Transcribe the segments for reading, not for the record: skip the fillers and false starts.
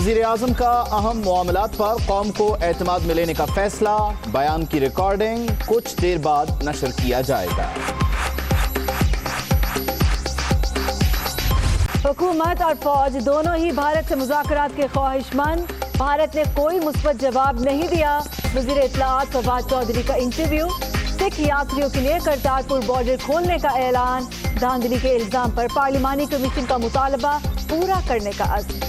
वज़ीर आज़म का अहम मामलात पर कौम को एतमाद में लेने का फैसला, बयान की रिकॉर्डिंग कुछ देर बाद नशर किया जाएगा। हुकूमत और फौज दोनों ही भारत से मुज़ाकरात के ख्वाहिशमंद, भारत ने कोई मुस्बत जवाब नहीं दिया। वज़ीर इत्तलाआत फवाद चौधरी का इंटरव्यू। सिख यात्रियों के लिए करतारपुर बॉर्डर खोलने का ऐलान, धांधली के इल्जाम पर पार्लिमानी कमीशन का मुतालबा पूरा करने का अज़्म।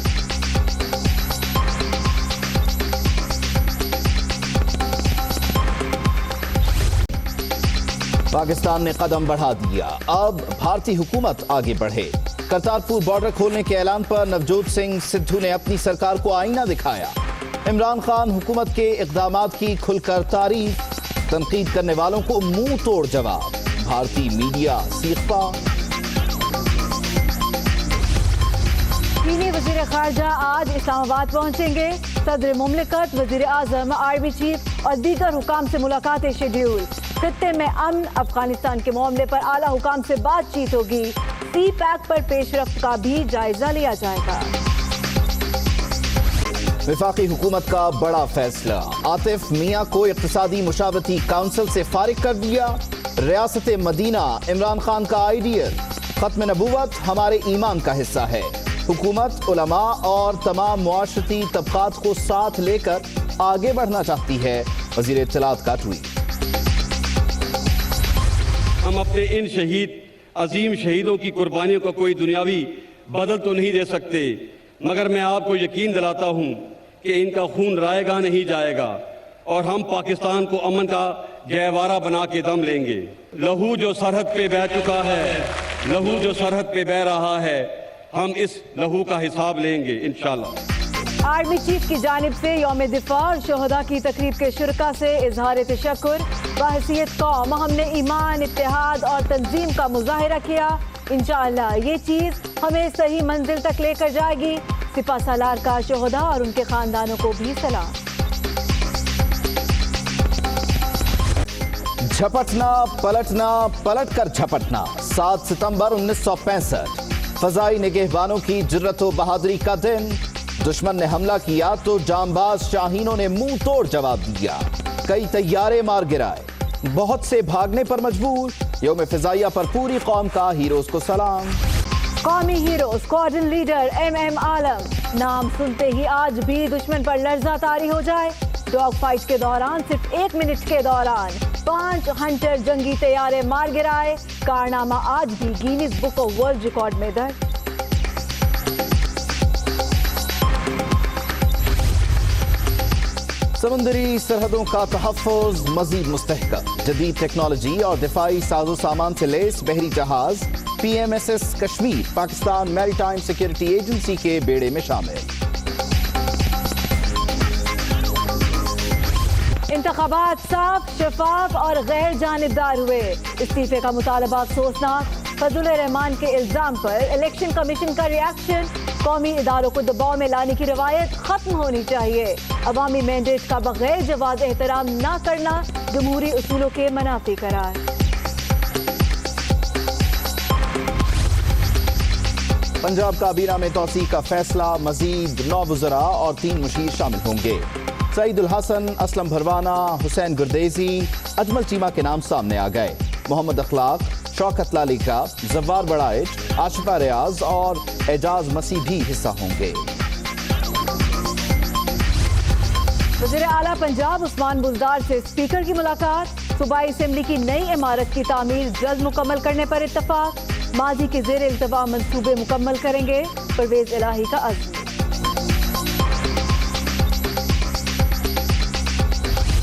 पाकिस्तान ने कदम बढ़ा दिया, अब भारतीय हुकूमत आगे बढ़े। करतारपुर बॉर्डर खोलने के ऐलान पर नवजोत सिंह सिद्धू ने अपनी सरकार को आईना दिखाया। इमरान खान हुकूमत के इक़दामात की खुलकर तारीफ, तनकीद करने वालों को मुंह तोड़ जवाब। भारतीय मीडिया सीखता। चीनी वज़ीर ख़ारजा आज इस्लामाबाद पहुंचेंगे। सदर मुमलिकत, वज़ीर आज़म, आर्मी चीफ और दीगर हुकाम से मुलाकातें शेड्यूल। खित्ते में अमन, अफगानिस्तान के मामले पर आला हुकाम से बातचीत होगी। सी पैक पर पेशरफ्त का भी जायजा लिया जाएगा। वफाकी हुकूमत का बड़ा फैसला, आतिफ मियां को इक़्तिसादी मुशावरती काउंसिल से फारिग कर दिया। रियासत मदीना इमरान खान का आइडियल, खत्म नबूवत हमारे ईमान का हिस्सा है। हुकूमत उलमा और तमाम मुआशरती तबकात को साथ लेकर आगे बढ़ना चाहती है। वज़ीर इत्तलाआत का ट्वीट। हम अपने इन अजीम शहीदों की कुर्बानियों का कोई दुनियावी बदल तो नहीं दे सकते, मगर मैं आपको यकीन दिलाता हूँ कि इनका खून रायगा नहीं जाएगा और हम पाकिस्तान को अमन का गहवारा बना के दम लेंगे। लहू जो सरहद पे बह चुका है, लहू जो सरहद पे बह रहा है, हम इस लहू का हिसाब लेंगे इंशाल्लाह। आर्मी चीफ की जानिब से यौम दिफा और शोहदा की तकरीब के शुरका से इजहार तशक्कुर। बहसीयत कौम हमने ईमान, इत्तेहाद और तंजीम का मुजाहिरा किया। इंशाअल्लाह ये चीज़ हमें सही मंजिल तक लेकर जाएगी। सिपा सालार का शोहदा और उनके खानदानों को भी सलाम। झपटना पलटना, पलट कर झपटना। 7 सितंबर 1965 फजाई निगहबानों की जुर्रत व बहादुरी का दिन। दुश्मन ने हमला किया तो जांबाज शाहीनों ने मुंह तोड़ जवाब दिया। कई तैयारे मार गिराए, बहुत से भागने पर मजबूर। यौम फिजाइया पर पूरी कौम का हीरोज को सलाम। कौमी हीरो स्क्वाड्रन लीडर MM आलम, नाम सुनते ही आज भी दुश्मन पर लर्जा तारी हो जाए। डॉग फाइट के दौरान सिर्फ 1 मिनट के दौरान 5 हंटर जंगी तैयारे मार गिराए। कारनामा आज भी Guinness book of world record में दर्ज। समुद्री सरहदों का तहफ़्फ़ुज़ मज़ीद मुस्तहकम। जदीद टेक्नोलॉजी और दिफाई साजो सामान से लैस बहरी जहाज PMSS Kashmir Pakistan maritime security agency के बेड़े में शामिल। इंतखाबात साफ, शफाफ और गैर जानिबदार हुए। इस्तीफे का मुतालबा अफसोसनाक। फजल रहमान के इल्जाम पर इलेक्शन कमीशन का रिएक्शन। कौमी इदारों को दबाव में लाने की रवायत खत्म होनी चाहिए। अवामी मैंडेट का बगैर जवाज एहतराम न करना जमहूरी उसूलों के मनाफी करार। पंजाब काबीना में तौसीह का फैसला, मजीद 9 वज़रा और 3 मुशीर शामिल होंगे। सईदुल हसन, असलम भरवाना, हुसैन गुरदेजी, अजमल चीमा के नाम सामने आ गए। मोहम्मद अखलाक, शौकत लालिका, जव्वार बड़ाइच, आशिफा रियाज और एजाज मसीह भी हिस्सा होंगे। वज़ीर आला पंजाब उस्मान बुज़दार से स्पीकर की मुलाकात। सूबाई असेंबली की नई इमारत की तामीर जल्द मुकम्मल करने पर इत्तफाक। माजी के ज़ेर इल्तवा मंसूबे मुकम्मल करेंगे। परवेज इलाही का अज़्म।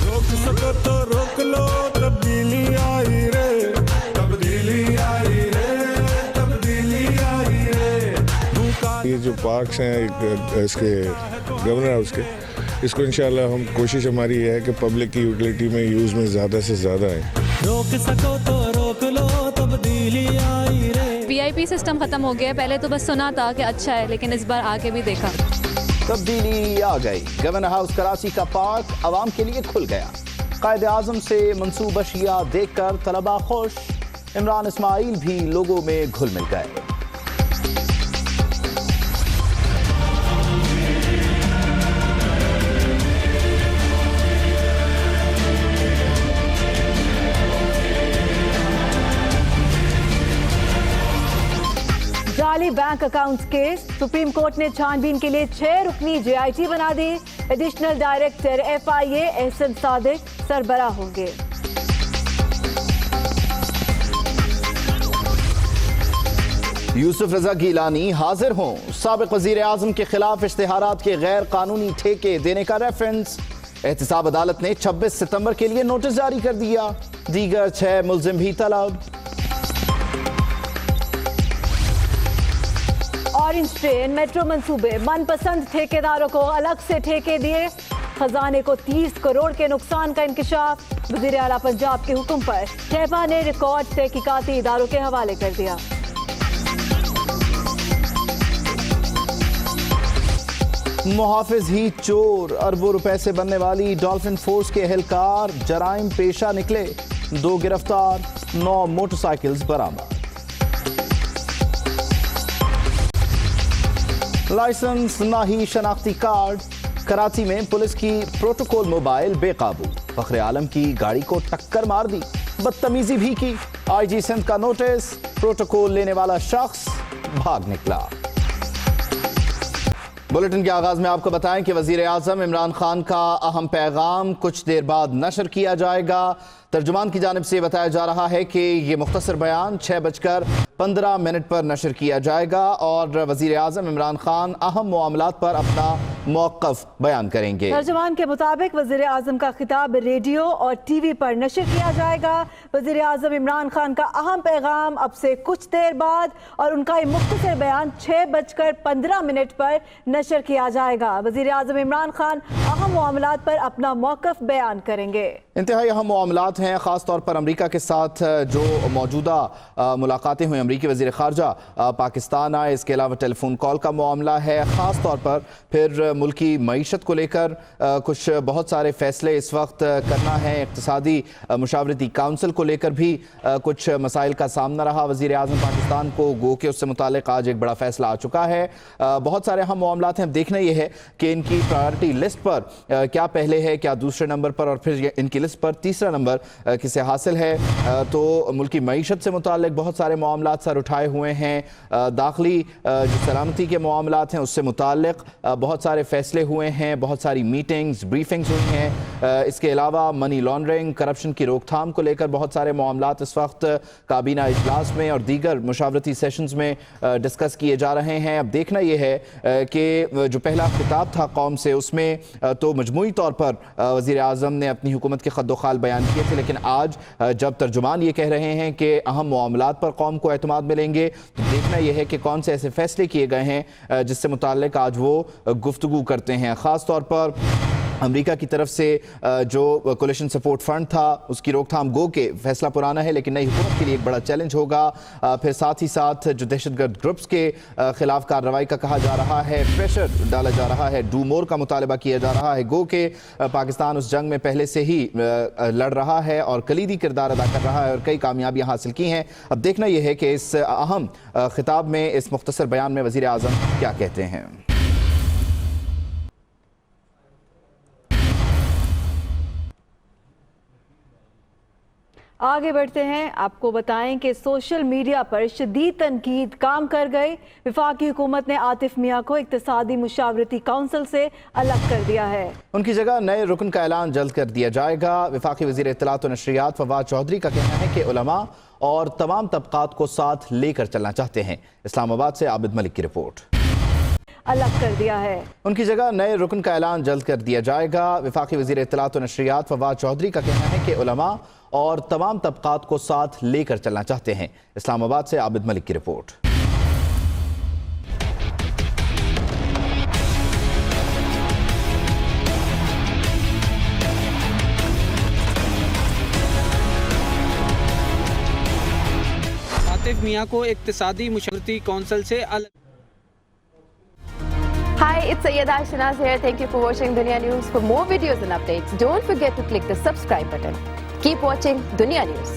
रोक सको तो रोक लो, तब्दीली आई रे, तब्दीली आई रे, तब्दीली आई रे। ये जो पार्क्स हैं इसके गवर्नर हाउस के, इसको इंशाल्लाह हम कोशिश हमारी है कि पब्लिक की यूटिलिटी में यूज़ में ज़्यादा से ज़्यादा है। रोक सको तो रोक लो, तब्दीली आई रे। VIP सिस्टम ख़त्म हो गया है। पहले तो बस सुना था कि अच्छा है, लेकिन इस बार आके भी देखा। तब्दीली आ गई। गवर्नर हाउस कराची का पार्क आवाम के लिए खुल गया। कायदे आज़म से मंसूबशिया देखकर तलबा खुश। इमरान इस्माइल भी लोगों में घुल मिल गए। जाली bank accounts case, supreme court ने छानबीन के लिए 6 रुकनी JIT बना दी। Additional director FIA Ahsan Sadiq सरबराह होंगे। यूसुफ रजा गीलानी हाजिर हों, साबिक वजीर आजम के खिलाफ इश्तिहारात के गैर कानूनी ठेके देने का रेफरेंस। एहतसाब अदालत ने 26 सितंबर के लिए नोटिस जारी कर दिया। दीगर 6 मुल्जिम भी तलब। ऑरेंज ट्रेन मेट्रो मंसूबे, मनपसंद ठेकेदारों को अलग से ठेके दिए। खजाने को 30 करोड़ के नुकसान का इंकशाफ। वजीर आला पंजाब के हुक्म पर ठेपा ने रिकॉर्ड तहकीकाती इदारों के हवाले कर दिया। मुहाफिज ही चोर, अरबों रुपए से बनने वाली डॉल्फिन फोर्स के एहलकार जराइम पेशा निकले। 2 गिरफ्तार, 9 मोटरसाइकिल्स बरामद। लाइसेंस ना ही शनाख्ती कार्ड, कराची में पुलिस की प्रोटोकॉल मोबाइल बेकाबू। फखरे आलम की गाड़ी को टक्कर मार दी, बदतमीजी भी की। IG सिंध का नोटिस, प्रोटोकॉल लेने वाला शख्स भाग निकला। बुलेटिन के आगाज में आपको बताएं कि वजीर आजम इमरान खान का अहम पैगाम कुछ देर बाद नशर किया जाएगा। तर्जुमान की जानिब से बताया जा रहा है कि ये मुख्तसर बयान 6:15 पर नशर किया जाएगा और वजीर आजम इमरान खान अहम मामलात पर अपना मौक़िफ़ बयान करेंगे। तर्जुमान के मुताबिक वजीर आजम का खिताब रेडियो और TV पर नशर किया जाएगा। वजीर आजम इमरान खान का अहम पैगाम अब से कुछ देर बाद और उनका ये मुख्तसर बयान 6:15 पर नशर किया जाएगा। वजीर आजम इमरान खान अहम मामलात पर अपना मौक़िफ़ बयान करेंगे। इंतहाई अहम मामलात हैं, ख़ास तौर पर अमरीका के साथ जो मौजूदा मुलाकातें हुई। अमरीकी वज़ीर ख़ारजा पाकिस्तान आए, इसके अलावा टेलीफोन कॉल का मामला है। ख़ास तौर पर फिर मुल्की मईशत को लेकर कुछ बहुत सारे फ़ैसले इस वक्त करना है। इक़्तिसादी मुशावरती काउंसिल को लेकर भी कुछ मसाइल का सामना रहा। वज़ीर आज़म पाकिस्तान को गो के उससे मुताल्लिक़ आज एक बड़ा फ़ैसला आ चुका है। बहुत सारे अहम मामलात हैं। अब देखना यह है कि इनकी प्रायोरिटी लिस्ट पर क्या पहले है, क्या दूसरे नंबर पर, और फिर इनकी लिस्ट पर तीसरा नंबर किसे हासिल है। तो मुल्की मईशत से मुताल्लिक़ बहुत सारे मामलात सर उठाए हुए हैं। दाखिली जो सलामती के मामलात हैं उससे मुताल्लिक़ बहुत सारे फैसले हुए हैं, बहुत सारी मीटिंग्स ब्रीफिंग्स हुई हैं। इसके अलावा मनी लॉन्ड्रिंग, करप्शन की रोकथाम को लेकर बहुत सारे मामलात इस वक्त काबीना इजलास में और दीगर मुशावरती सेशंस में डिस्कस किए जा रहे हैं। अब देखना यह है कि जो पहला खिताब था कौम से, उसमें तो मजमूई तौर पर वज़ीर आज़म ने अपनी हुकूमत के खद्दोखाल बयान किए थे, लेकिन आज जब तर्जुमान ये कह रहे हैं कि अहम मामलात पर कौम को एतमाद मिलेंगे, तो देखना यह है कि कौन से ऐसे फैसले किए गए हैं जिससे मुताल्लिक़ आज वो गुफ्तगू करते हैं। ख़ास तौर पर अमेरिका की तरफ से जो कोलिशन सपोर्ट फंड था उसकी रोकथाम गो के फैसला पुराना है, लेकिन नई हुकूमत के लिए एक बड़ा चैलेंज होगा। फिर साथ ही साथ जो दहशतगर्द ग्रुप्स के खिलाफ कार्रवाई का कहा जा रहा है, प्रेशर डाला जा रहा है, डू मोर का मुतालबा किया जा रहा है। गो के पाकिस्तान उस जंग में पहले से ही लड़ रहा है और कलीदी किरदार अदा कर रहा है और कई कामयाबियाँ हासिल की हैं। अब देखना यह है कि इस अहम खिताब में, इस मुख्तसर बयान में वज़ीर आज़म क्या कहते हैं। आगे बढ़ते हैं, आपको बताएं कि सोशल मीडिया पर शदीद तनकीद काम कर गए। वफाकी हुकूमत ने आतिफ मियां को इक्तिसादी मुशावरती काउंसिल से अलग कर दिया है। उनकी जगह नए रुकन का ऐलान जल्द कर दिया जाएगा। वफाकी वज़ीर इत्तलात व नशरियात फवाद चौधरी का कहना है कि उलमा और तमाम तबकात को साथ लेकर चलना चाहते हैं। इस्लामाबाद से आबिद मलिक की रिपोर्ट। अलग कर दिया है, उनकी जगह नए रुकन का ऐलान जल्द कर दिया जाएगा। वफाकी वज़ीर इत्तलात व नशरियात फवाद चौधरी का कहना है कि उलमा और तमाम तबकात को साथ लेकर चलना चाहते हैं। इस्लामाबाद से आबिद मलिक की रिपोर्ट। आतिफ मियां को इक्तिसादी मुशावरती काउंसिल से अलग। Hi, it's Sayyeda Shanaz here. Thank you for watching Dunya News. For more videos and updates, don't forget to click the subscribe button. Keep watching Dunya News.